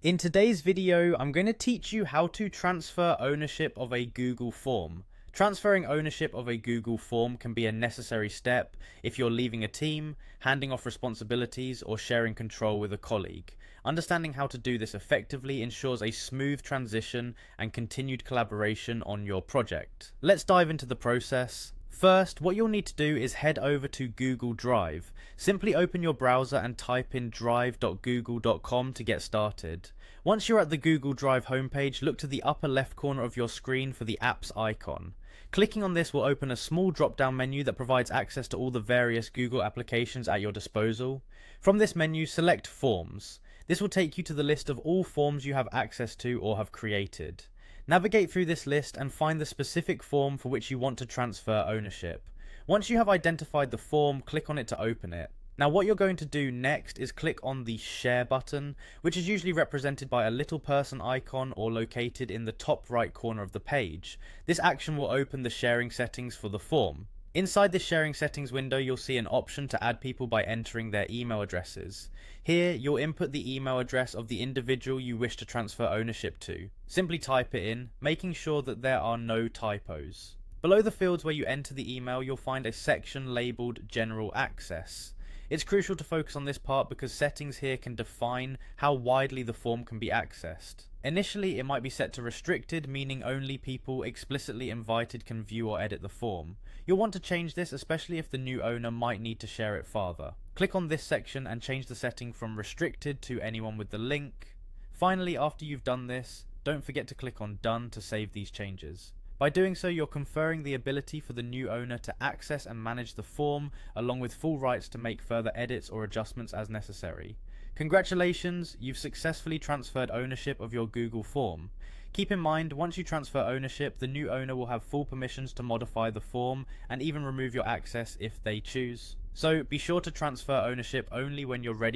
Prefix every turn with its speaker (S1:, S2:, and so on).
S1: In today's video, I'm going to teach you how to transfer ownership of a Google form. Transferring ownership of a Google form can be a necessary step if you're leaving a team, handing off responsibilities, or sharing control with a colleague. Understanding how to do this effectively ensures a smooth transition and continued collaboration on your project. Let's dive into the process. First, what you'll need to do is head over to Google Drive. Simply open your browser and type in drive.google.com to get started. Once you're at the Google Drive homepage, look to the upper left corner of your screen for the Apps icon. Clicking on this will open a small drop-down menu that provides access to all the various Google applications at your disposal. From this menu, select Forms. This will take you to the list of all forms you have access to or have created. Navigate through this list and find the specific form for which you want to transfer ownership. Once you have identified the form, click on it to open it. Now what you're going to do next is click on the Share button, which is usually represented by a little person icon or located in the top right corner of the page. This action will open the sharing settings for the form. Inside the sharing settings window, you'll see an option to add people by entering their email addresses. Here, you'll input the email address of the individual you wish to transfer ownership to. Simply type it in, making sure that there are no typos. Below the fields where you enter the email, you'll find a section labeled General Access. It's crucial to focus on this part because settings here can define how widely the form can be accessed. Initially, it might be set to restricted, meaning only people explicitly invited can view or edit the form. You'll want to change this, especially if the new owner might need to share it farther. Click on this section and change the setting from restricted to anyone with the link. Finally, after you've done this, don't forget to click on Done to save these changes. By doing so, you're conferring the ability for the new owner to access and manage the form, along with full rights to make further edits or adjustments as necessary. Congratulations, you've successfully transferred ownership of your Google form. Keep in mind, once you transfer ownership, the new owner will have full permissions to modify the form and even remove your access if they choose. So be sure to transfer ownership only when you're ready